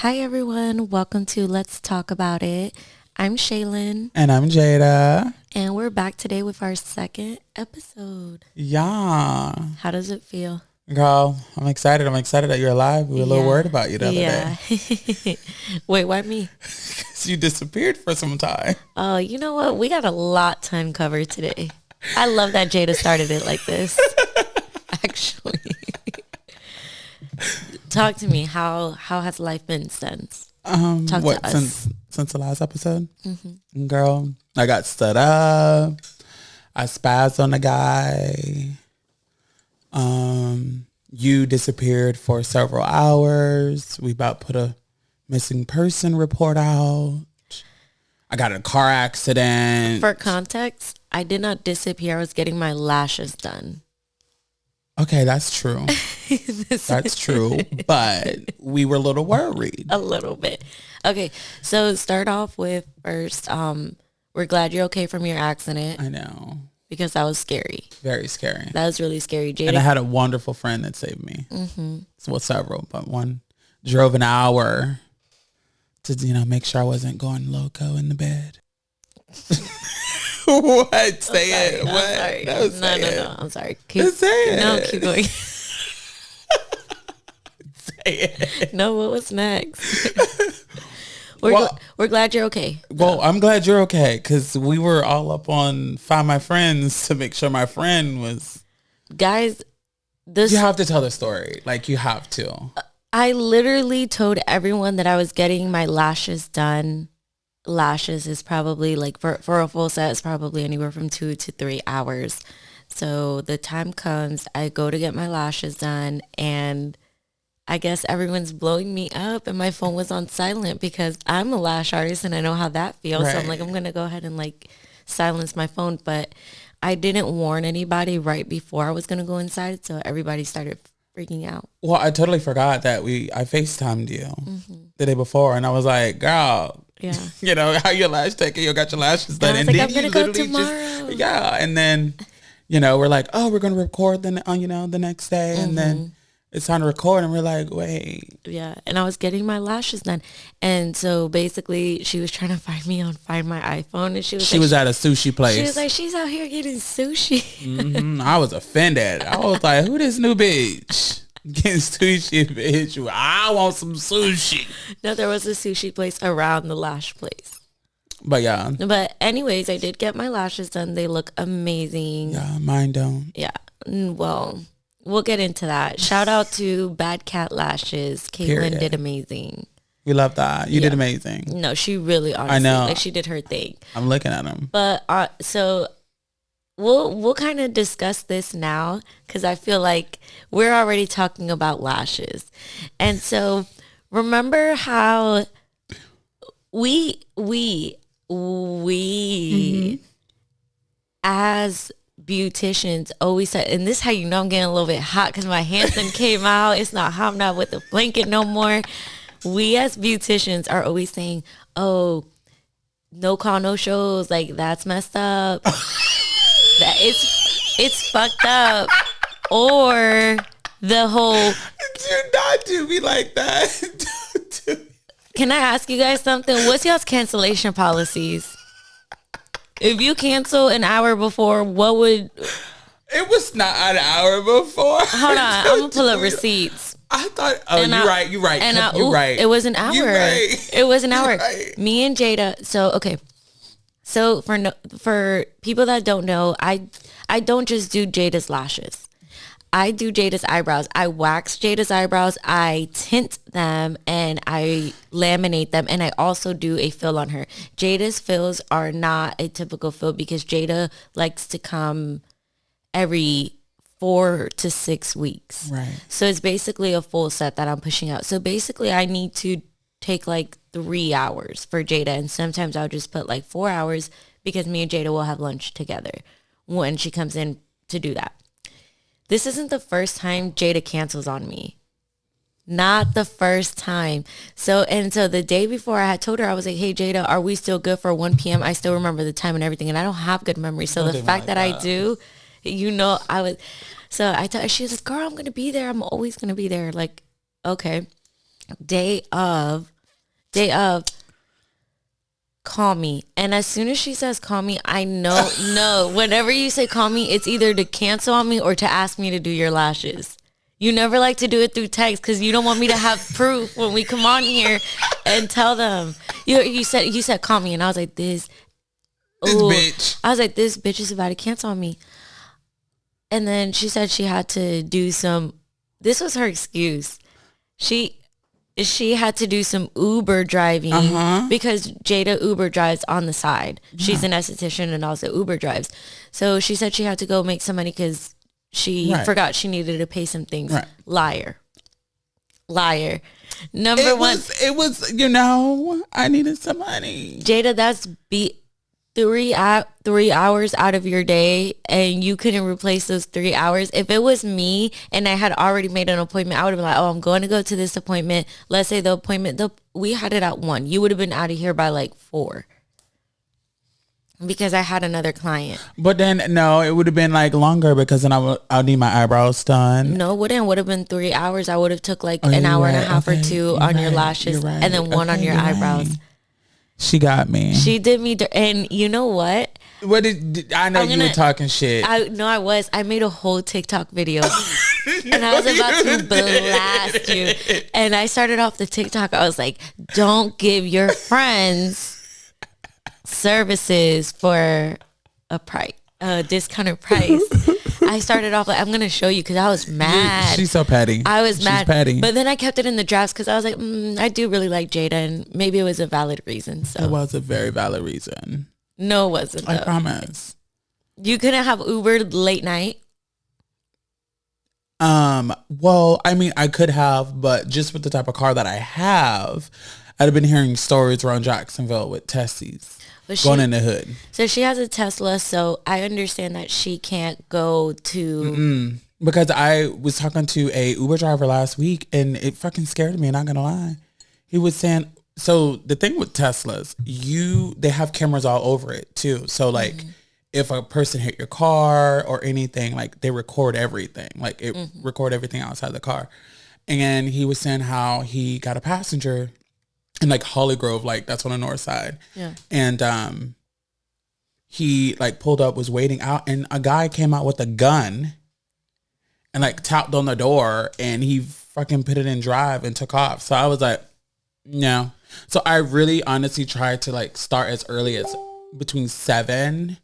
Hi, everyone. Welcome to Let's Talk About It. I'm Sheillyn. And I'm Jheda. And we're back today with our second episode. Yeah. How does it feel? Girl, I'm excited. I'm excited that you're alive. We were a little worried about you the other day. Wait, why me? Because you disappeared for some time. Oh, you know what? We got a lot to uncover today. I love that Jheda started it like this. Actually. Talk to me. How has life been since? Talk to us. Since the last episode? Mm-hmm. Girl, I got stood up. I spazzed on the guy. You disappeared for several hours. We about put a missing person report out. I got in a car accident. For context, I did not disappear. I was getting my lashes done. Okay, that's true. That's true. But we were a little worried. A little bit. Okay, so start off with first, we're glad you're okay from your accident. I know. Because that was scary. Very scary. That was really scary. Jheda. And I had a wonderful friend that saved me. Mm-hmm. Well, several, but one drove an hour to, make sure I wasn't going loco in the bed. What? Say it. What? Sorry. No. I'm sorry. Say it. No, keep going. Say it. No, what was next? We're glad you're okay. Well, I'm glad you're okay because we were all up on Find My Friends to make sure my friend was. Guys, you have to tell the story. Like, you have to. I literally told everyone that I was getting my lashes done. Lashes is probably like for a full set is probably anywhere from 2 to 3 hours. So the time comes, I go to get my lashes done, and I guess everyone's blowing me up, and my phone was on silent because I'm a lash artist and I know how that feels. Right. So I'm like, I'm going to go ahead and like silence my phone. But I didn't warn anybody right before I was going to go inside. So everybody started freaking out. Well, I totally forgot that I FaceTimed you the day before, and I was like, girl, yeah, how your lash taken, you got your lashes done. And then I'm going to go tomorrow. And then, we're like, oh, we're going to record the next day. And then it's time to record, and we're like, wait. Yeah, and I was getting my lashes done. And so basically she was trying to find my iPhone, and she was at a sushi place. She was like, she's out here getting sushi. I was offended. I was like, who this new bitch? Getting sushi, bitch. I want some sushi. No, there was a sushi place around the lash place. But yeah. But anyways, I did get my lashes done. They look amazing. Yeah, mine don't. Yeah. Well, we'll get into that. Shout out to Bad Cat Lashes. Caitlin did amazing. We love that. You did amazing. No, she really, honestly, I know. like, she did her thing. I'm looking at them. But so we'll kind of discuss this now because I feel like we're already talking about lashes. And so remember how we as beauticians always said, and this is how you know I'm getting a little bit hot because my hands then came out. It's not hot, I'm not with the blanket no more. We as beauticians are always saying, oh, no call, no shows, like that's messed up. That it's fucked up. Or the whole, do not do me like that. Don't do me. Can I ask you guys something? What's y'all's cancellation policies? If you cancel an hour before, what would... It was not an hour before. Hold on. I'm going to pull up receipts. I thought... Oh, you're right. You're right. You're right. It was an hour. You're right. It was an hour. Right. Me and Jheda... So, okay. So, for people that don't know, I don't just do Jada's lashes. I do Jada's eyebrows. I wax Jada's eyebrows. I tint them and I laminate them. And I also do a fill on her. Jada's fills are not a typical fill because Jada likes to come every 4 to 6 weeks. Right. So it's basically a full set that I'm pushing out. So basically I need to take like 3 hours for Jada. And sometimes I'll just put like 4 hours because me and Jada will have lunch together when she comes in to do that. This isn't the first time Jada cancels on me. Not the first time. So the day before I had told her, I was like, hey, Jada, are we still good for 1 p.m.? I still remember the time and everything. And I don't have good memory. So the fact that I do, I was. So I told her, she was like, girl, I'm going to be there. I'm always going to be there. Like, okay. Day of, call me. And as soon as she says call me, I know, no, whenever you say call me, it's either to cancel on me or to ask me to do your lashes. You never like to do it through text because you don't want me to have proof when we come on here and tell them. You said call me, and I was like, this bitch. I was like, this bitch is about to cancel on me. And then she said she had to do some, this was her excuse. She had to do some Uber driving because Jheda Uber drives on the side. She's an esthetician and also Uber drives. So she said she had to go make some money because she forgot she needed to pay some things. Right. Liar. Number one. It was, I needed some money. Jheda, that's 3 hours out of your day, and you couldn't replace those 3 hours. If it was me and I had already made an appointment, I would have been like, oh, I'm going to go to this appointment. Let's say the appointment, we had it at 1. You would have been out of here by like 4 because I had another client. But then, no, it would have been like longer because then I'll need my eyebrows done. No, it wouldn't. It would have been 3 hours. I would have took like an hour and a half or 2 on your lashes and then 1 on your eyebrows. Right. She got me. She did me, and you know what? What did I know? You were talking shit. I was. I made a whole TikTok video, and I was about to blast you. And I started off the TikTok. I was like, "Don't give your friends services for a discounted price." I started off like, I'm gonna show you because I was mad. She's so petty. I was mad. She's petty. But then I kept it in the drafts because I was like, I do really like Jheda, and maybe it was a valid reason. So it was a very valid reason. No, it wasn't. I promise. You couldn't have Uber late night. Well, I mean, I could have, but just with the type of car that I have, I'd have been hearing stories around Jacksonville with Tessies. Going in the hood. So she has a Tesla, so I understand that she can't go to... Because I was talking to a Uber driver last week, and it fucking scared me, not gonna lie. He was saying... So the thing with Teslas, they have cameras all over it, too. So, like, if a person hit your car or anything, like, they record everything. Like, it record everything outside the car. And he was saying how he got a passenger... in like Holly Grove, like that's on the north side. Yeah. And he like pulled up, was waiting out, and a guy came out with a gun and like tapped on the door, and he fucking put it in drive and took off. So I was like, no. So I really honestly tried to like start as early as between 7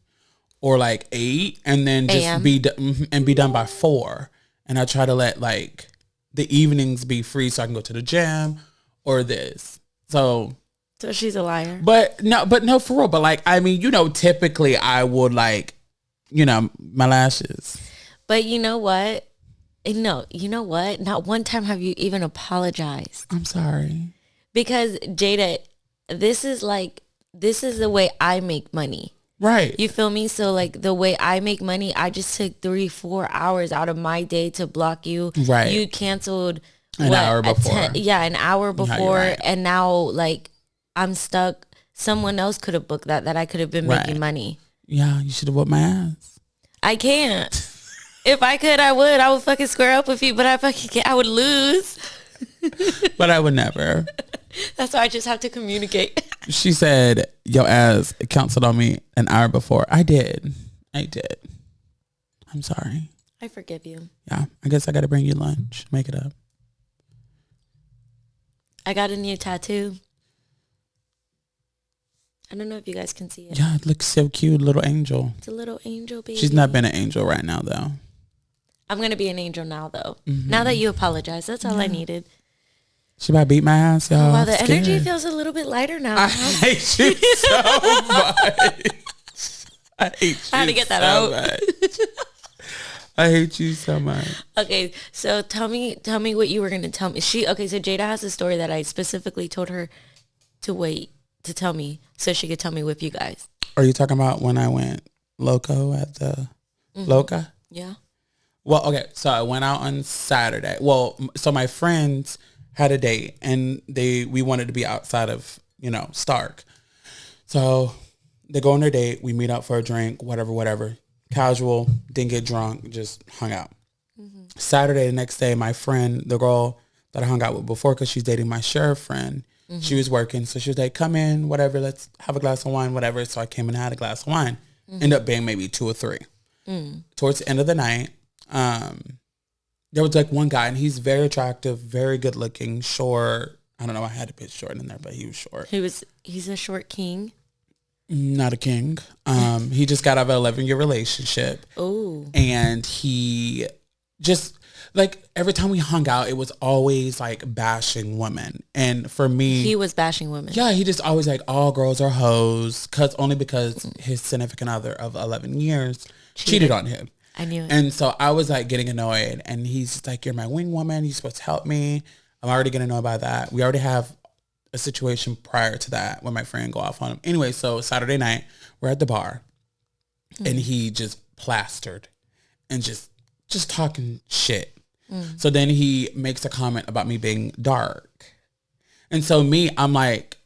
or like 8 and then just be done by 4. And I try to let like the evenings be free so I can go to the gym or this. So she's a liar. But no, for real. But like, I mean, typically I would like, my lashes. But you know what? No, you know what? Not one time have you even apologized. I'm sorry. Because Jheda, this is the way I make money. Right. You feel me? So like the way I make money, I just took 3-4 hours out of my day to block you. Right. You canceled an hour before. An hour before. Right. And now like I'm stuck. Someone else could have booked that I could have been making money. Yeah, you should have whooped my ass. I can't. If I could, I would. I would fucking square up with you, but I fucking can't. I would lose. But I would never. That's why I just have to communicate. She said, your ass canceled on me an hour before. I did. I'm sorry. I forgive you. Yeah, I guess I got to bring you lunch. Make it up. I got a new tattoo. I don't know if you guys can see it. Yeah, it looks so cute. Little angel. It's a little angel, baby. She's not been an angel right now, though. I'm going to be an angel now, though. Mm-hmm. Now that you apologize. That's all I needed. She about to beat my ass, y'all. Oh, wow, the energy feels a little bit lighter now. I hate you so much. I hate you I had to get that out. I hate you so much. Okay, so tell me what you were going to tell me. So Jheda has a story that I specifically told her to wait to tell me so she could tell me with you guys. Are you talking about when I went loco at the Loca? Yeah. Well, okay, so I went out on Saturday. Well, so my friends had a date and we wanted to be outside of, Stark. So they go on their date. We meet up for a drink, whatever. Casual, didn't get drunk, just hung out. Mm-hmm. Saturday, the next day, my friend, the girl that I hung out with before because she's dating my sheriff friend. She was working. So she was like, come in, whatever. Let's have a glass of wine, whatever. So I came and had a glass of wine. Ended up being maybe 2 or 3. Towards the end of the night, there was like one guy, and he's very attractive, very good looking, short. I don't know. I had a bit short in there, but he was short. He's a short king. Not a king. He just got out of an 11-year relationship. Oh. And he just, like, every time we hung out, it was always like bashing women. And for me, he was bashing women. Yeah, he just always like, all girls are hoes, because his significant other of 11 years cheated on him. I knew it. And so I was like getting annoyed, and he's like, you're my wing woman. You're supposed to help me. I'm already getting annoyed by that. We already have a situation prior to that when my friend go off on him. Anyway, so Saturday night, we're at the bar, and he just plastered and just talking shit. So then he makes a comment about me being dark. And so I'm like,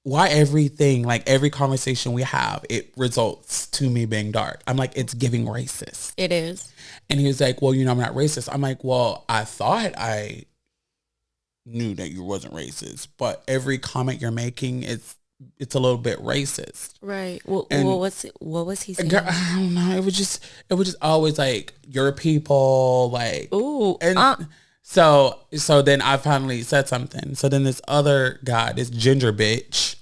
why everything, like every conversation we have, it results to me being dark? I'm like, it's giving racist. It is. And he was like, well, I'm not racist. I'm like, well, I thought I knew that you wasn't racist, but every comment you're making, it's a little bit racist. Right. Well, what was he saying? Girl, I don't know. It was just always like, your people, like, ooh. And so then I finally said something. So then this other guy, this ginger bitch,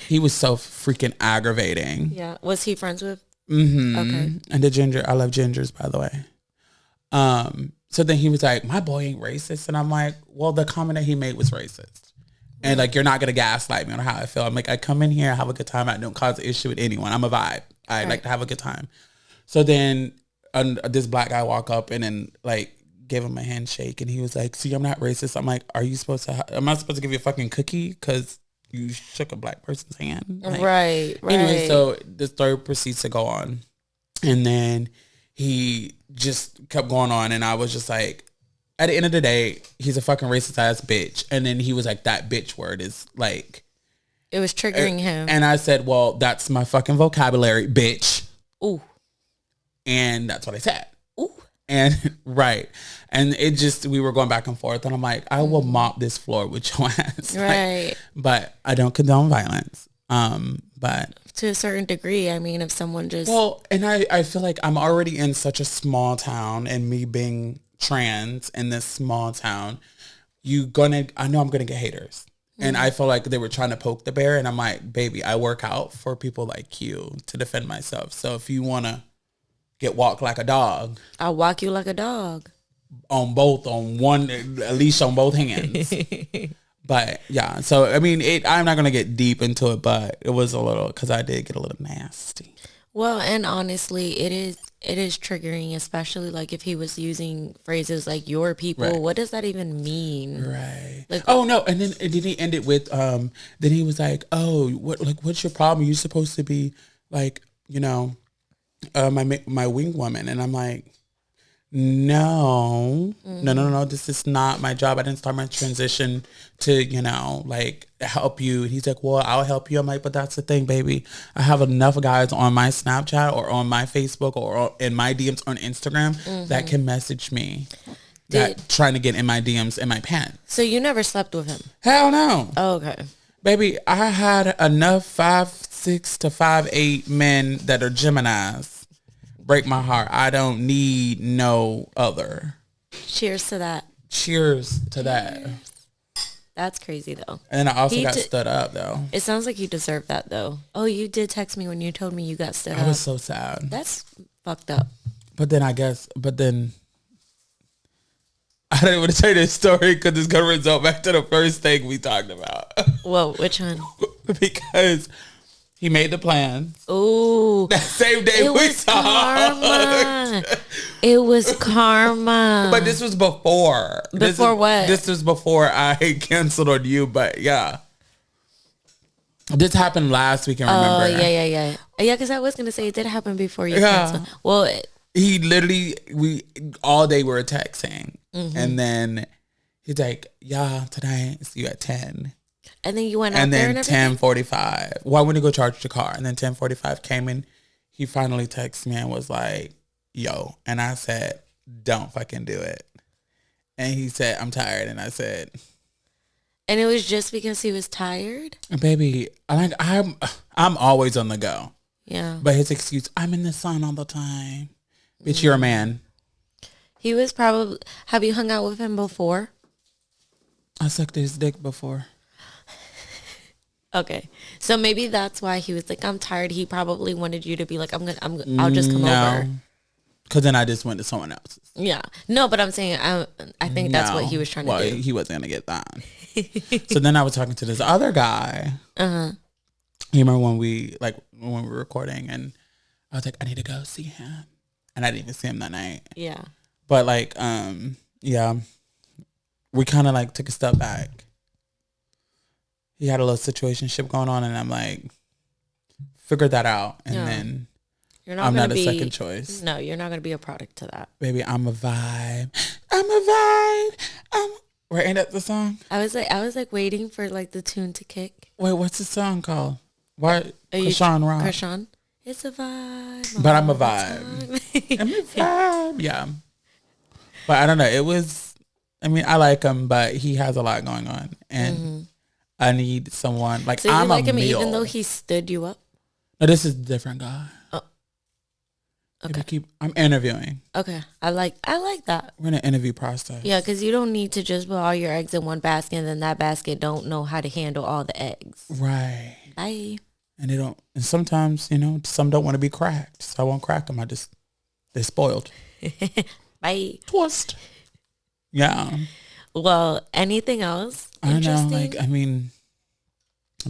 he was so freaking aggravating. Yeah. Was he friends with? Mm-hmm. Okay. And the ginger, I love gingers, by the way. So then he was like, my boy ain't racist. And I'm like, well, the comment that he made was racist. And like, you're not going to gaslight me on how I feel. I'm like, I come in here, I have a good time. I don't cause an issue with anyone. I'm a vibe. I like to have a good time. So then this black guy walk up and then like gave him a handshake. And he was like, see, I'm not racist. I'm like, am I supposed to give you a fucking cookie? Because you shook a black person's hand? Like, right. Anyway, so the story proceeds to go on. And then he just kept going on. And I was just like, at the end of the day, he's a fucking racist ass bitch. And then he was like, that bitch word is like, it was triggering him. And I said, well, that's my fucking vocabulary, bitch. Ooh. And that's what I said. Ooh. And right. And it just, we were going back and forth. And I'm like, I will mop this floor with your ass. Right. Like, but I don't condone violence. But to a certain degree, I mean, if someone just... Well, and I feel like I'm already in such a small town, and me being trans in this small town, I know I'm going to get haters. And I feel like they were trying to poke the bear. And I'm like, baby, I work out for people like you to defend myself. So if you want to get walked like a dog, I'll walk you like a dog. On one, at least on both hands. But yeah, so I mean, I'm not going to get deep into it, but it was a little, because I did get a little nasty. Well, and honestly, it is triggering, especially like if he was using phrases like your people. Right. What does that even mean? Right. Like, oh no. And then he ended with, then he was like, oh, what's your problem? You're supposed to be like, my wing woman. And I'm like, no, this is not my job. I didn't start my transition to, like, help you. And he's like, well, I'll help you. I'm like, but that's the thing, baby. I have enough guys on my Snapchat or on my Facebook or in my DMs on Instagram that can message me trying to get in my DMs in my pants. So you never slept with him? Hell no. Oh, okay. Baby, I had enough 5'6" to 5'8" men that are Geminis break my heart. I don't need no other. Cheers to that. Cheers to that. That's crazy though. And I also got stood up though. It sounds like you deserve that though. Oh, you did text me when you told me you got stood up. I was so sad. That's fucked up. But then I don't want to tell you this story because it's going to result back to the first thing we talked about. Whoa, which one? Because he made the plans. Ooh. That same day we talked. It was karma. But this was before. What? This was before I canceled on you, but yeah. This happened last week, I remember. Oh, yeah. Yeah, because I was going to say it did happen before you canceled. Well, he literally, all day we were texting. Mm-hmm. And then he's like, yeah, tonight, see you at 10. And then you went out there and then 10:45. Well, I went to go charge the car. And then 10:45 came in. He finally texted me and was like, yo. And I said, don't fucking do it. And he said, I'm tired. And I said, and it was just because he was tired? baby, I'm always on the go. Yeah. But his excuse, I'm in the sun all the time. Bitch, you're a man. He was probably, have you hung out with him before? I sucked his dick before. Okay. So maybe that's why he was like, I'm tired. He probably wanted you to be like, I'll just come over. Because then I just went to someone else's. Yeah. No, but I'm saying, I think that's what he was trying to do. He wasn't going to get that. So then I was talking to this other guy. Uh-huh. You remember when we were recording and I was like, I need to go see him. And I didn't even see him that night. Yeah. But yeah, we kind of like took a step back. He had a little situationship going on and I'm like, figured that out. And then I'm not a second choice. No, you're not going to be a product to that. Baby, I'm a vibe. I'm a vibe. Right, ain't that the song? I was like waiting for like the tune to kick. Wait, what's the song called? What? Krishan Rock. Krishan. It's a vibe. But I'm a vibe. I'm a vibe. Yeah. But I don't know. It was, I mean, I like him, but he has a lot going on. And I need someone, like, so you I'm like a him meal. even though he stood you up? No, this is a different guy. Oh. Okay. I'm interviewing. Okay. I like that. We're in an interview process. Yeah, because you don't need to just put all your eggs in one basket and then that basket don't know how to handle all the eggs. Right. Bye. And they don't, and sometimes, some don't want to be cracked. So I won't crack them. They're spoiled. Bye. Twist. Yeah. Well, anything else I interesting?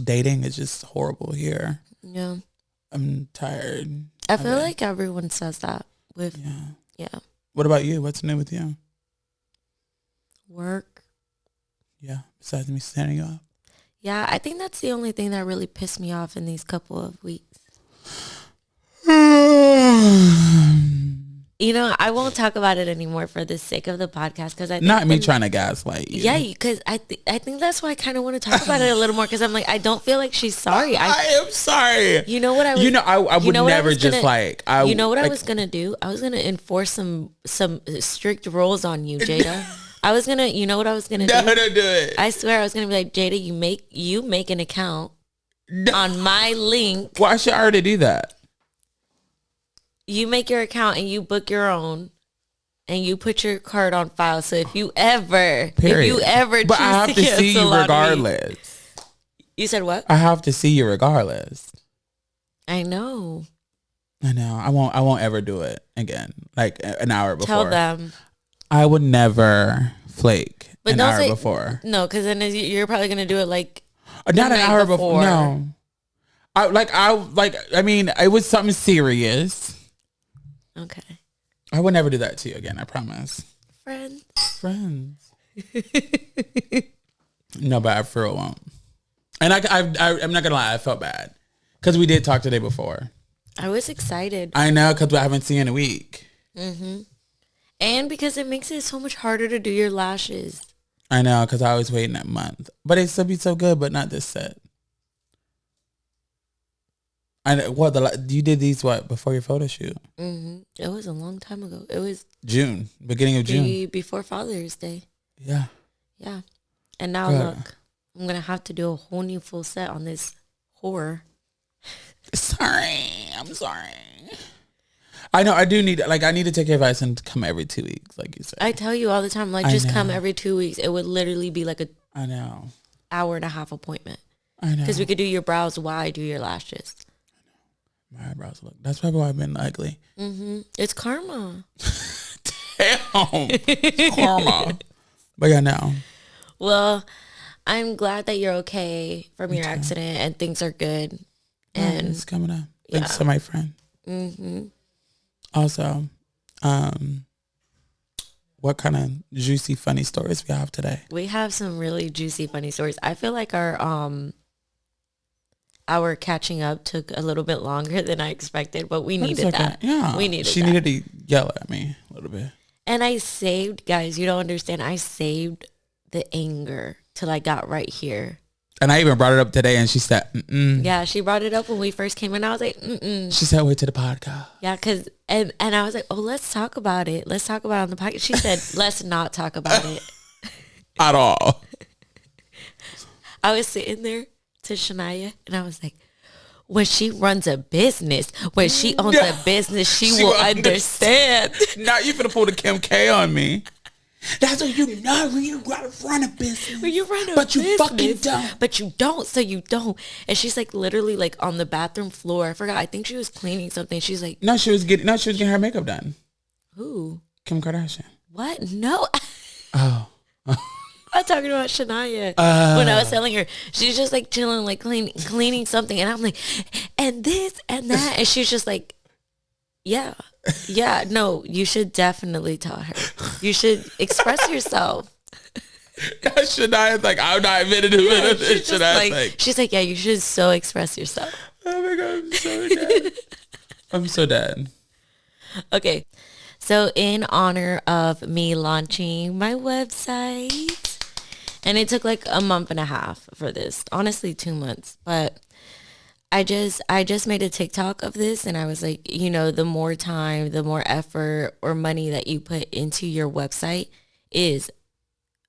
Dating is just horrible here. Yeah. I'm tired. I feel like everyone says that with, yeah. What about you? What's new with you? Work. Yeah. Besides me standing you up. Yeah, I think that's the only thing that really pissed me off in these couple of weeks. I won't talk about it anymore for the sake of the podcast because I think not me trying to gaslight you. Yeah, because I think that's why I kind of want to talk about it a little more because I'm like I don't feel like she's sorry. I am sorry. You know what I was? I would never just like. You know what I was gonna do? I was gonna enforce some strict rules on you, Jheda. I was gonna. You know what I was gonna do? No, don't do it. I swear I was gonna be like Jheda. You make an account on my link. Why should I already do that? You make your account and you book your own and you put your card on file. So if you ever but I have to see you regardless. You said what? I have to see you regardless. I know. I won't ever do it again. Like an hour before. Tell them. I would never flake an hour before. No, because then you're probably going to do it like not an hour before. No. I mean, it was something serious. Okay. I would never do that to you again. I promise. Friends. No, but I for real won't. And I'm not gonna lie. I felt bad because we did talk today before. I was excited. I know because I haven't seen you in a week. And because it makes it so much harder to do your lashes. I know because I was waiting that month, but it still be so good, but not this set. You did these before your photo shoot? It was a long time ago. It was June, beginning of June, before Father's Day. Yeah. And now look, I'm gonna have to do a whole new full set on this horror. I'm sorry. I know I do need I need to take your advice and come every 2 weeks, like you said. I tell you all the time, just come every 2 weeks. It would literally be like hour and a half appointment. I know because we could do your brows while I do your lashes. My eyebrows look. That's probably why I've been ugly. It's karma. Damn. It's karma. But yeah, no. Well, I'm glad that you're okay from your accident and things are good. And it's coming up. Thanks to my friend. Also, what kind of juicy, funny stories we have today? We have some really juicy, funny stories. I feel like our catching up took a little bit longer than I expected, but we needed that. Yeah. We needed She needed to yell at me a little bit. And I saved, guys, you don't understand. I saved the anger till I got right here. And I even brought it up today, and she said, mm-mm. Yeah, she brought it up when we first came in. I was like, mm-mm. She said, wait to the podcast. Yeah, because, and I was like, oh, let's talk about it. Let's talk about it on the podcast. She said, let's not talk about it. At all. I was sitting there to Shania, and I was like, when she runs a business, when she owns a business, she will understand. Now you finna pull the Kim K on me. That's what you know when you gotta run a business. When you run a but business. You fucking don't. But you don't, so you don't. And she's like literally like on the bathroom floor. I forgot. I think she was cleaning something. She's like, she was getting her makeup done. Who? Kim Kardashian. What? No. Oh. I'm talking about Shania. When I was telling her, she's just like chilling, like cleaning something. And I'm like, and this and that. And she's just like, yeah, no, you should definitely tell her. You should express yourself. Shania's like, I'm not admitting to it. She's like, yeah, you should so express yourself. Oh my God, I'm so dead. I'm so dead. Okay, so in honor of me launching my website, and it took like a month and a half for this, honestly 2 months, but I just made a TikTok of this, and I was like, you know, the more time, the more effort or money that you put into your website is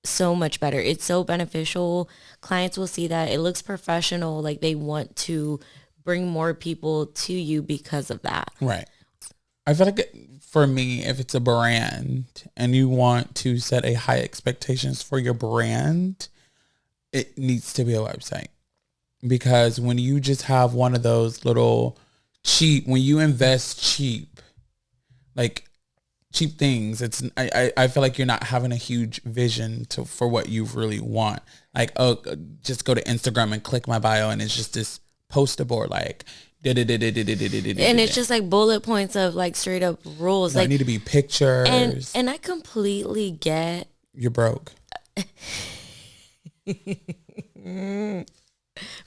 so much better. It's so beneficial. Clients will see that it looks professional, like they want to bring more people to you because of that. Right. I feel like for me, if it's a brand and you want to set a high expectations for your brand, it needs to be a website. Because when you just have one of those little cheap, when you invest cheap, like cheap things, I feel like you're not having a huge vision for what you really want. Like, oh, just go to Instagram and click my bio, and it's just this poster board, like, and it's just like bullet points of like straight up rules. Like, need to be pictures. And I completely get. You're broke.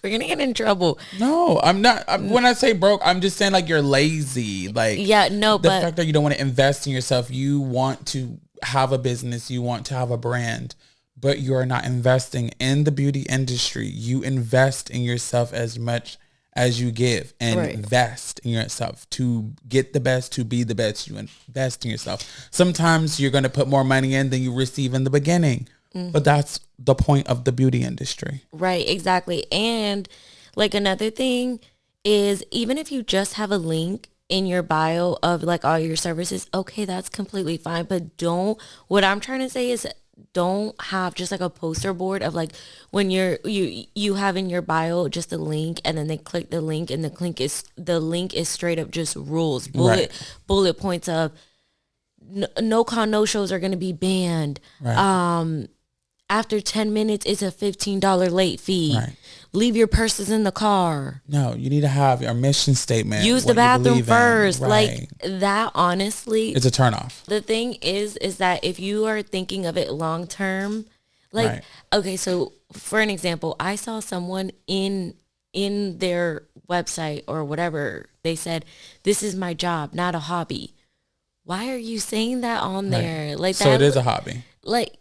We're gonna get in trouble. No, I'm not. When I say broke, I'm just saying like you're lazy. Like, yeah, no, the fact that you don't want to invest in yourself, you want to have a business, you want to have a brand, but you are not investing in the beauty industry. You invest in yourself as much as you give, and invest in yourself to get the best, to be the best. You invest in yourself. Sometimes you're going to put more money in than you receive in the beginning. But that's the point of the beauty industry. Right, exactly. And like another thing is, even if you just have a link in your bio of like all your services, okay, that's completely fine. But what I'm trying to say is don't have just like a poster board of like when you have in your bio just a link, and then they click the link, and the link is straight up just rules, bullet points of no con, no shows are going to be banned. Right. After 10 minutes, it's a $15 late fee. Right. Leave your purses in the car. No, you need to have your mission statement. Use the bathroom first. Right. Like that, honestly. It's a turnoff. The thing is that if you are thinking of it long term, like, okay, so for an example, I saw someone in their website or whatever, they said, this is my job, not a hobby. Why are you saying that on there? Like, so it is a hobby. Like,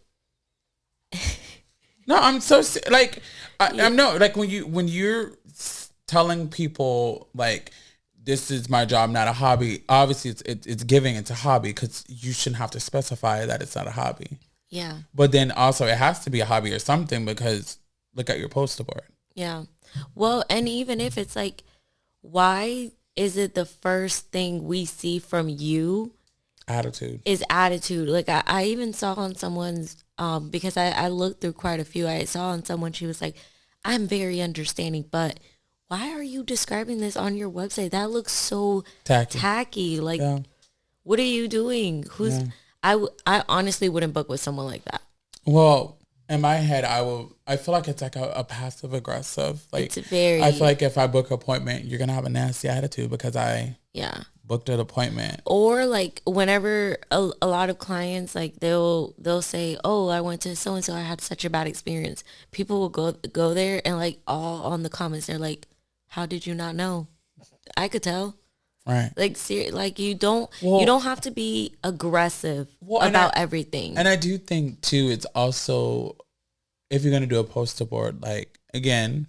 no, I'm so like I'm no like when you're telling people like this is my job, not a hobby. Obviously, it's giving. It's a hobby because you shouldn't have to specify that it's not a hobby. Yeah. But then also it has to be a hobby or something, because look at your poster board. Yeah. Well, and even if it's like, why is it the first thing we see from you? Attitude. Is attitude. Like I even saw on someone's because I looked through quite a few. I saw on someone, she was like, I'm very understanding, but why are you describing this on your website? That looks so tacky. Like, what are you doing? I honestly wouldn't book with someone like that. Well, in my head, I feel like it's like a passive aggressive. Like, it's very. I feel like if I book an appointment, you're gonna have a nasty attitude because I booked an appointment. Or like whenever a lot of clients, like they'll say, oh, I went to so and so, I had such a bad experience. People will go there and like all on the comments, they're like, how did you not know? I could tell. Right. Like, like you don't have to be aggressive about everything. And I do think too, it's also, if you're going to do a poster board, like again,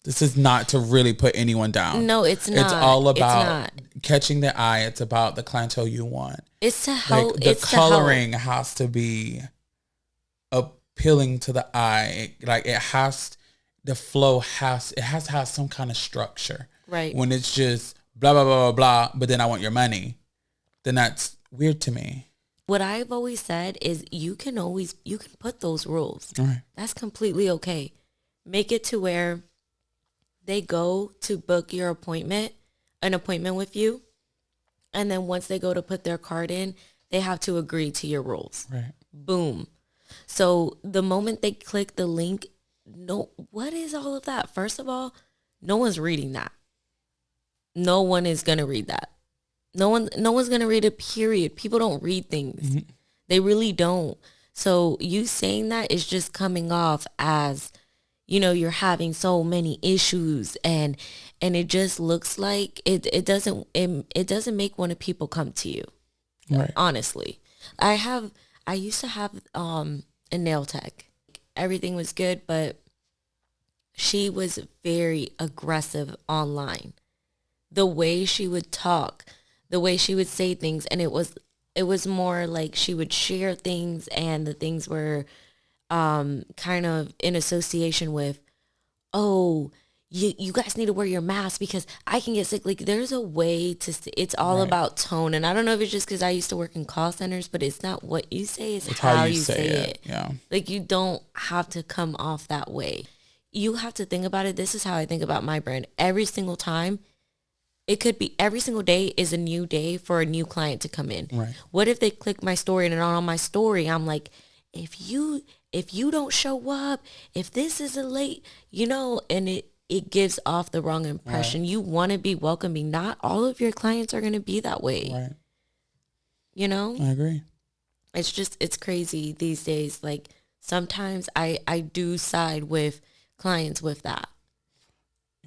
this is not to really put anyone down. No, it's not. It's all about catching the eye. It's about the clientele you want. It's to help. Like, the coloring has to be appealing to the eye. The flow has to have some kind of structure. Right. When it's just blah, blah, blah, blah, blah, but then I want your money, then that's weird to me. What I've always said is you can put those rules. Right. That's completely okay. Make it to where they go to book an appointment with you. And then once they go to put their card in, they have to agree to your rules. Right. Boom. So the moment they click the link, what is all of that? First of all, no one's reading that. No one is going to read that. No one's going to read it, period. People don't read things. Mm-hmm. They really don't. So you saying that is just coming off as, you're having so many issues and it just looks like it doesn't make one of people come to you. Right. Honestly. I used to have a nail tech. Everything was good, but she was very aggressive online. The way she would talk, the way she would say things, and it was more like she would share things, and the things were kind of in association with, oh, you guys need to wear your mask because I can get sick. Like, there's a way to it's all right. about tone, and I don't know if it's just because I used to work in call centers, but it's not what you say, it's how you say it. Yeah. Like, you don't have to come off that way. You have to think about it. This is how I think about my brand. Every single time, it could be every single day is a new day for a new client to come in. Right. What if they click my story and on my story, I'm like, if you don't show up, if this is a late, and it gives off the wrong impression. Right. You want to be welcoming. Not all of your clients are going to be that way. Right. I agree. It's crazy these days. Like, sometimes I do side with clients with that.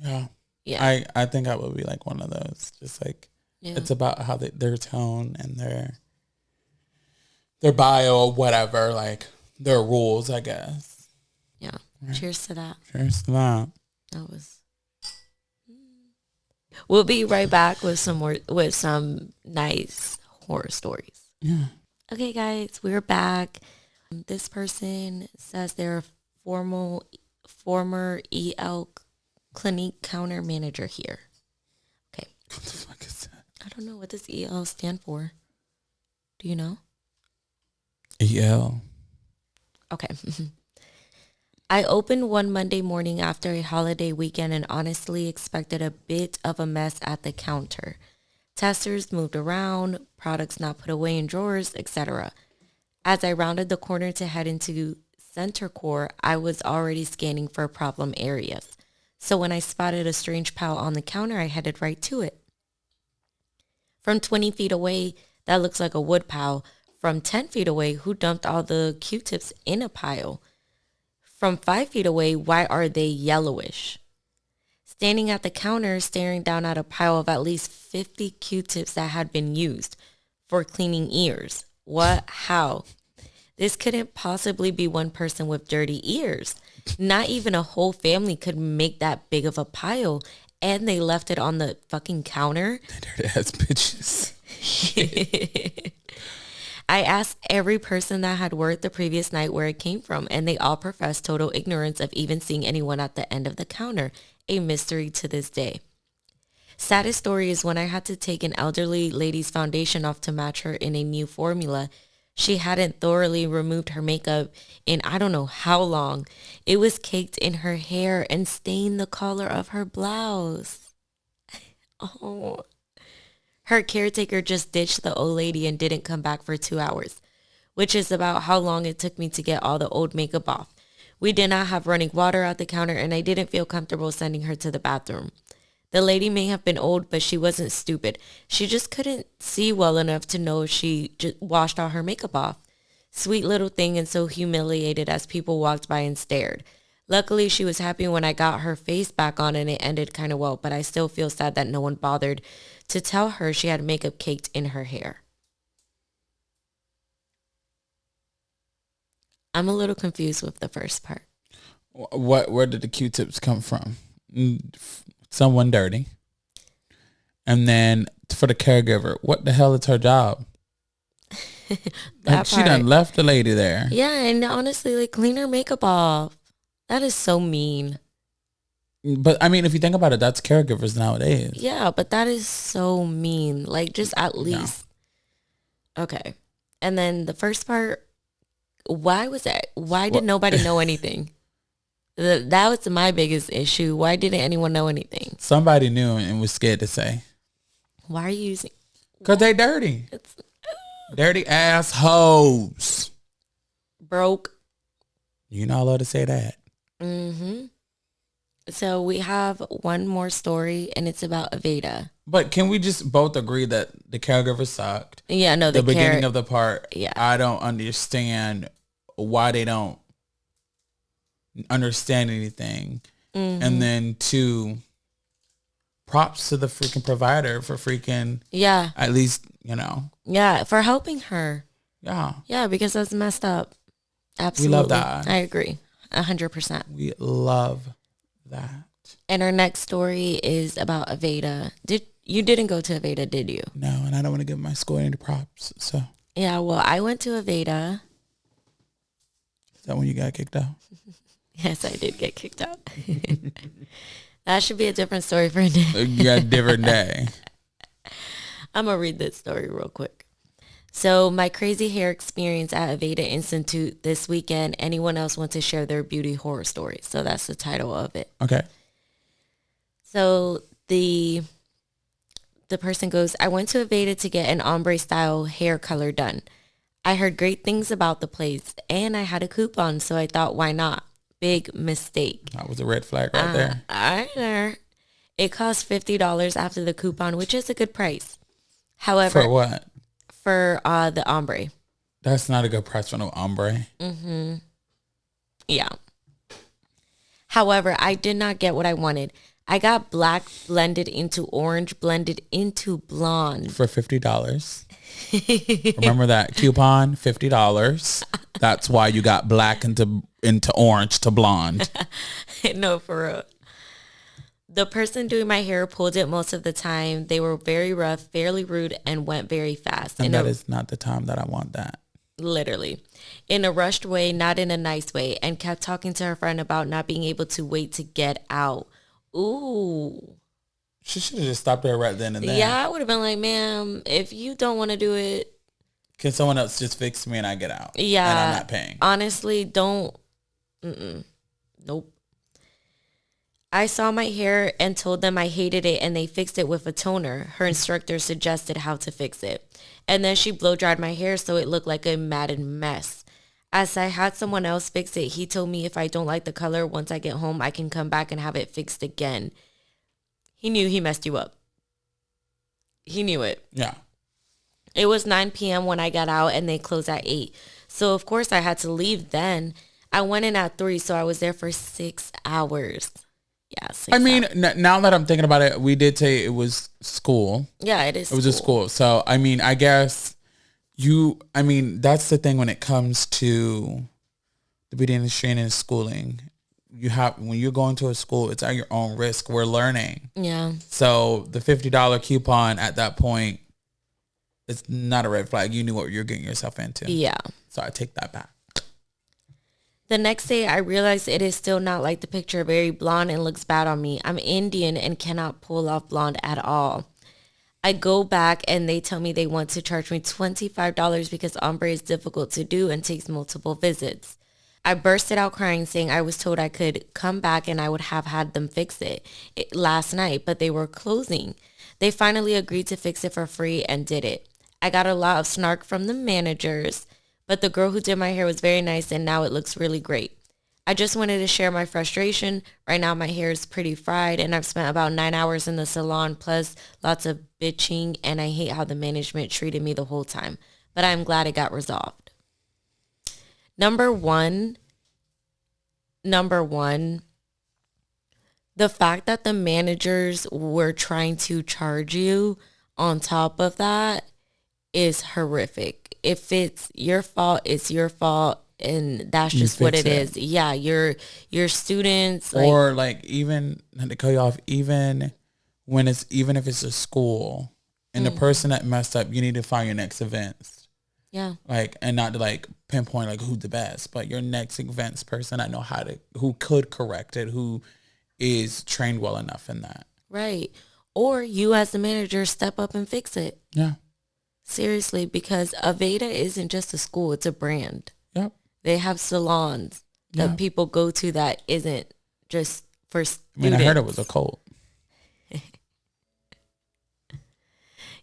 Yeah. Yeah. I think I would be like one of those. Just like, it's about how their tone and their bio or whatever, like their rules, I guess. Yeah. Right. Cheers to that. Cheers to that. That was. We'll be right back with some nice horror stories. Yeah. Okay, guys, we're back. This person says they're a former EL Clinique counter manager here. Okay. What the fuck is that? I don't know. What does EL stand for? Do you know? EL. Okay. I opened one Monday morning after a holiday weekend and honestly expected a bit of a mess at the counter. Testers moved around, products not put away in drawers, etc. As I rounded the corner to head into center core, I was already scanning for problem areas. So when I spotted a strange pile on the counter, I headed right to it. From 20 feet away, that looks like a wood pile. From 10 feet away, who dumped all the Q-tips in a pile? From 5 feet away, why are they yellowish? Standing at the counter, staring down at a pile of at least 50 Q-tips that had been used for cleaning ears. What? How? This couldn't possibly be one person with dirty ears. Not even a whole family could make that big of a pile, and they left it on the fucking counter. Dirty ass bitches. I asked every person that had worked the previous night where it came from, and they all professed total ignorance of even seeing anyone at the end of the counter, a mystery to this day. Saddest story is when I had to take an elderly lady's foundation off to match her in a new formula. She hadn't thoroughly removed her makeup in I don't know how long. It was caked in her hair and stained the collar of her blouse. Oh. Her caretaker just ditched the old lady and didn't come back for 2 hours, which is about how long it took me to get all the old makeup off. We did not have running water at the counter, and I didn't feel comfortable sending her to the bathroom. The lady may have been old, but she wasn't stupid. She just couldn't see well enough to know if she just washed all her makeup off. Sweet little thing, and so humiliated as people walked by and stared. Luckily, she was happy when I got her face back on and it ended kind of well, but I still feel sad that no one bothered to tell her she had makeup caked in her hair. I'm a little confused with the first part. Where did the Q-tips come from? Someone dirty. And then for the caregiver, what the hell is her job? Like, she done left the lady there. Yeah, and honestly, like, clean her makeup off. That is so mean. But I mean, if you think about it, that's caregivers nowadays. Yeah, but that is so mean. Like, just at least. No. Okay. And then the first part, why was that? Why did nobody know anything? That was my biggest issue. Why didn't anyone know anything? Somebody knew and was scared to say. Why are you using? Because they dirty. Dirty assholes. Broke. You're not allowed to say that. Mm-hmm. So we have one more story, and it's about Aveda. But can we just both agree that the caregiver sucked? Yeah, no, the beginning of the part, yeah. I don't understand why they don't understand anything. Mm-hmm. And then 2, props to the freaking provider for freaking, yeah, at least, you know. Yeah, for helping her. Yeah. Yeah, because that's messed up. Absolutely. We love that. I agree. 100%. We love that. And our next story is about Aveda. You didn't go to Aveda, did you? No, and I don't want to give my school any props. So yeah, well, I went to Aveda. Is that when you got kicked out? Yes, I did get kicked out. That should be a different story for a day. Yeah, different day. I'm gonna read this story real quick. So, my crazy hair experience at Aveda Institute this weekend. Anyone else want to share their beauty horror story? So that's the title of it. Okay. So the person goes, I went to Aveda to get an ombre style hair color done. I heard great things about the place and I had a coupon, so I thought, why not? Big mistake. That was a red flag right there. I know. It cost $50 after the coupon, which is a good price. However, for what? For the ombre. That's not a good price for no ombre. Mm-hmm. Yeah. However, I did not get what I wanted. I got black blended into orange, blended into blonde. For $50. Remember that coupon? $50. That's why you got black into orange to blonde. No, for real. The person doing my hair pulled it most of the time. They were very rough, fairly rude, and went very fast. And that is not the time that I want that. Literally. In a rushed way, not in a nice way, and kept talking to her friend about not being able to wait to get out. Ooh. She should have just stopped there right then and there. Yeah, I would have been like, ma'am, if you don't want to do it, can someone else just fix me and I get out? Yeah. And I'm not paying. Honestly, don't. Nope. I saw my hair and told them I hated it and they fixed it with a toner. Her instructor suggested how to fix it. And then she blow dried my hair so it looked like a matted mess. As I had someone else fix it, he told me if I don't like the color, once I get home, I can come back and have it fixed again. He knew he messed you up. He knew it. Yeah. It was 9 p.m. when I got out and they closed at 8. So, of course, I had to leave then. I went in at 3, so I was there for 6 hours. Yeah, 6 I mean, hours. Now that I'm thinking about it, we did say it was school. Yeah, it is. It was a school. So, I mean, I guess that's the thing when it comes to the beauty industry and schooling. When you're going to a school, it's at your own risk. We're learning. Yeah. So the $50 coupon at that point, it's not a red flag. You knew what you're getting yourself into. Yeah. So I take that back. The next day, I realized it is still not like the picture, very blonde and looks bad on me. I'm Indian and cannot pull off blonde at all. I go back and they tell me they want to charge me $25 because ombre is difficult to do and takes multiple visits. I bursted out crying, saying I was told I could come back and I would have had them fix it last night, but they were closing. They finally agreed to fix it for free and did it. I got a lot of snark from the managers, but the girl who did my hair was very nice and now it looks really great. I just wanted to share my frustration. Right now my hair is pretty fried and I've spent about 9 hours in the salon plus lots of bitching and I hate how the management treated me the whole time, but I'm glad it got resolved. Number one, the fact that the managers were trying to charge you on top of that is horrific. If it's your fault, it's your fault. and that's just what it is. Yeah, your students, like, or like, even not to cut you off, even if it's a school and the person that messed up, you need to find your next events. Yeah. Like, and not to like pinpoint like who's the best, but your next events person that know who could correct it, who is trained well enough in that. Right. Or you as the manager step up and fix it. Yeah. Seriously, because Aveda isn't just a school, it's a brand. Yep. They have salons that people go to that isn't just for students. I mean, I heard it was a cult.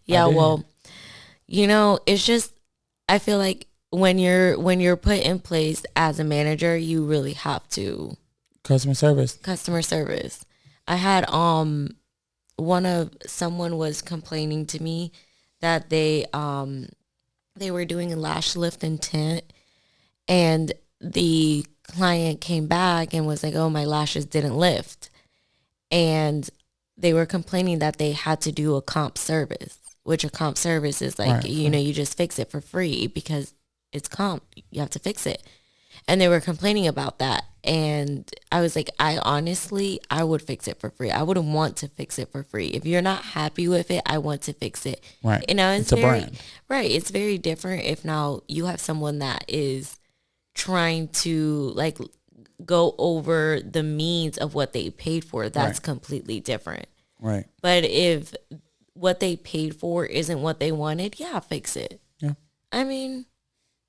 Yeah, well, it's just, I feel like when you're put in place as a manager, you really have to customer service. I had someone was complaining to me that they were doing a lash lift and tint, and the client came back and was like, "Oh, my lashes didn't lift," and they were complaining that they had to do a comp service, which a comp service is like, you just fix it for free because it's comp. You have to fix it. And they were complaining about that. And I was like, I would fix it for free. I wouldn't want to fix it for free. If you're not happy with it, I want to fix it. Right. It's a brand. Right. It's very different if now you have someone that is trying to like go over the means of what they paid for. That's completely different. Right. But if what they paid for isn't what they wanted, fix it. Yeah. I mean,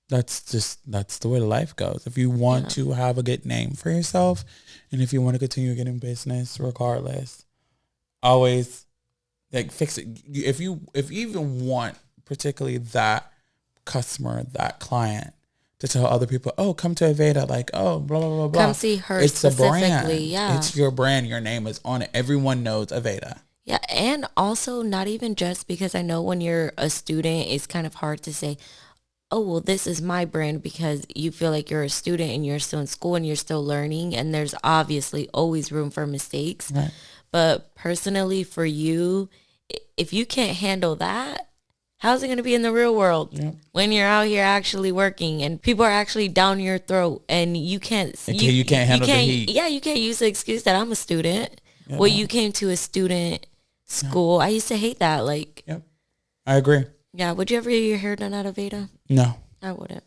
that's the way life goes. If you want to have a good name for yourself, and if you want to continue getting business regardless, always like fix it. If you even want particularly that customer, that client, to tell other people, oh, come to Aveda, like, oh, blah, blah, blah, blah. Come see her it's specifically, a brand. Yeah. It's your brand. Your name is on it. Everyone knows Aveda. Yeah, and also not even just because I know when you're a student, it's kind of hard to say, oh, well, this is my brand, because you feel like you're a student and you're still in school and you're still learning, and there's obviously always room for mistakes. Right. But personally for you, if you can't handle that, how's it going to be in the real world when you're out here actually working and people are actually down your throat and you can't handle the heat? Yeah, you can't use the excuse that I'm a student. Yeah. Well, you came to a student school. I used to hate that. Like, yep, I agree. Yeah, would you ever get your hair done at Aveda? No, I wouldn't.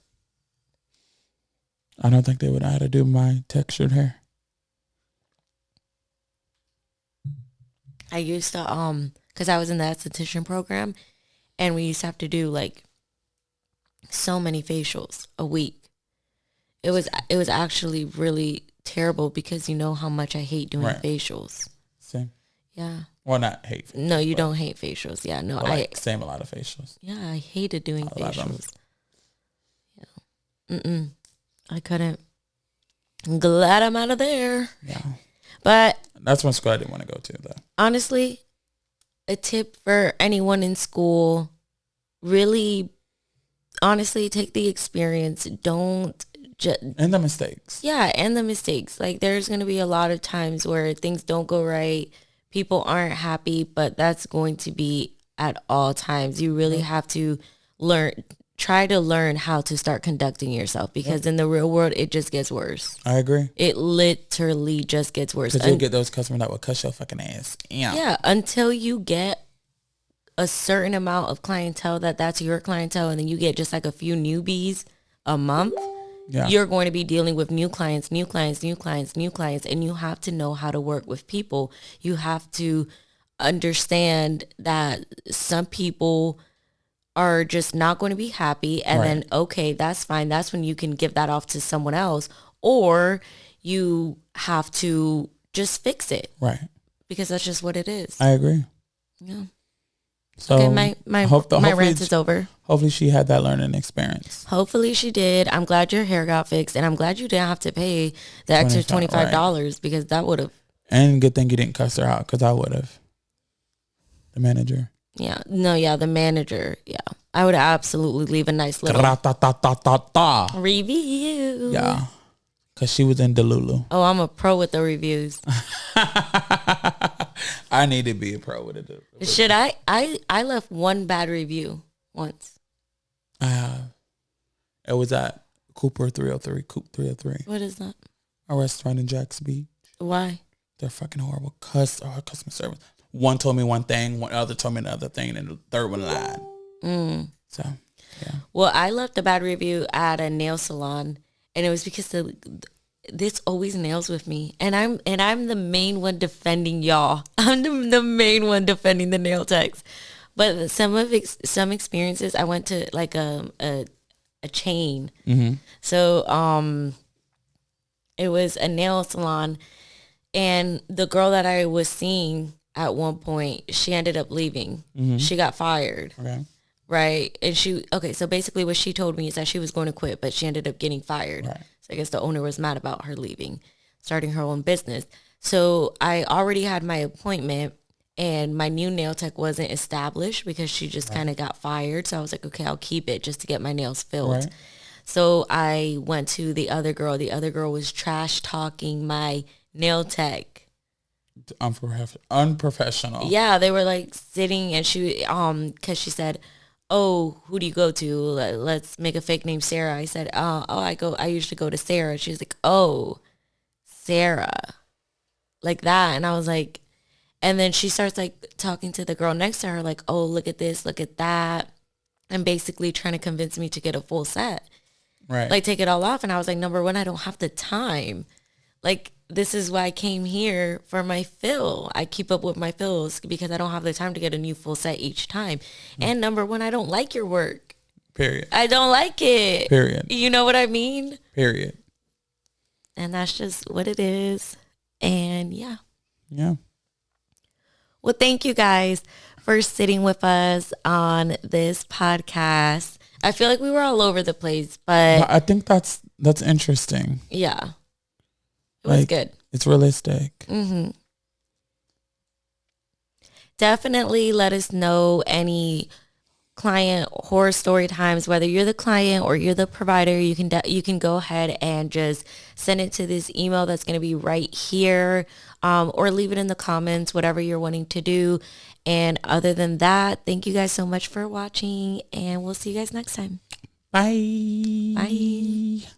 I don't think they would know how to do my textured hair. I used to because I was in the esthetician program, and we used to have to do like so many facials a week. It was actually really terrible because you know how much I hate doing facials. Same. Yeah. Well, not hate facials. No, you don't hate facials. Yeah, no. Same a lot of facials. Yeah, I hated doing facials. Yeah. I couldn't. I'm glad I'm out of there. Yeah. But that's one school I didn't want to go to, though. Honestly, a tip for anyone in school, really, honestly, take the experience. Don't just... And the mistakes. Yeah, and the mistakes. Like, there's going to be a lot of times where things don't go right. People aren't happy, but that's going to be at all times. You really have to try to learn how to start conducting yourself, because in the real world, it just gets worse. I agree. It literally just gets worse. Because you'll get those customers that will cuss your fucking ass. Yeah, until you get a certain amount of clientele that's your clientele, and then you get just like a few newbies a month. Yeah. You're going to be dealing with new clients, and you have to know how to work with people. You have to understand that some people are just not going to be happy, and then, okay, that's fine. That's when you can give that off to someone else, or you have to just fix it. Right. Because that's just what it is. I agree. Yeah. So okay, my rant is over. Hopefully she had that learning experience. Hopefully she did. I'm glad your hair got fixed, and I'm glad you didn't have to pay the extra $25 because that would have. And good thing you didn't cuss her out, because I would have. The manager. Yeah. No, yeah, the manager. Yeah. I would absolutely leave a nice little review. Yeah. Because she was in Delulu. Oh, I'm a pro with the reviews. I need to be a pro with it. Should I left one bad review once. It was at Cooper 303. Coop 303. What is that? A restaurant in Jax Beach. Why? They're fucking horrible. Customer service. One told me one thing, one other told me another thing, and the third one lied. So, yeah. Well, I left a bad review at a nail salon, and it was because this always nails with me, and I'm the main one defending y'all. I'm the main one defending the nail techs. But some experiences, I went to like a chain. Mm-hmm. So it was a nail salon, and the girl that I was seeing at one point, she ended up leaving. Mm-hmm. She got fired. Okay. Right. And so basically what she told me is that she was going to quit, but she ended up getting fired. Right. So I guess the owner was mad about her leaving, starting her own business. So I already had my appointment, and my new nail tech wasn't established because she just kind of got fired. So I was like, okay, I'll keep it just to get my nails filled. Right. So I went to the other girl. The other girl was trash talking my nail tech. Unprofessional. Yeah, they were like sitting, and she because she said, "Oh, who do you go to? Let's make a fake name Sarah." I said, I usually go to Sarah." She was like, "Oh, Sarah," like that. And I was like, and then she starts like talking to the girl next to her, like, "Oh, look at this, look at that," and basically trying to convince me to get a full set, right? Like take it all off. And I was like, number one, I don't have the time. Like, this is why I came here for my fill. I keep up with my fills because I don't have the time to get a new full set each time. And number one, I don't like your work. Period. I don't like it. Period. You know what I mean? Period. And that's just what it is. And yeah. Yeah. Well, thank you guys for sitting with us on this podcast. I feel like we were all over the place, but I think that's interesting. Yeah. It was good. It's realistic. Mm-hmm. Definitely let us know any client horror story times, whether you're the client or you're the provider. You can go ahead and just send it to this email that's going to be right here, or leave it in the comments, whatever you're wanting to do. And other than that, thank you guys so much for watching, and we'll see you guys next time. Bye. Bye.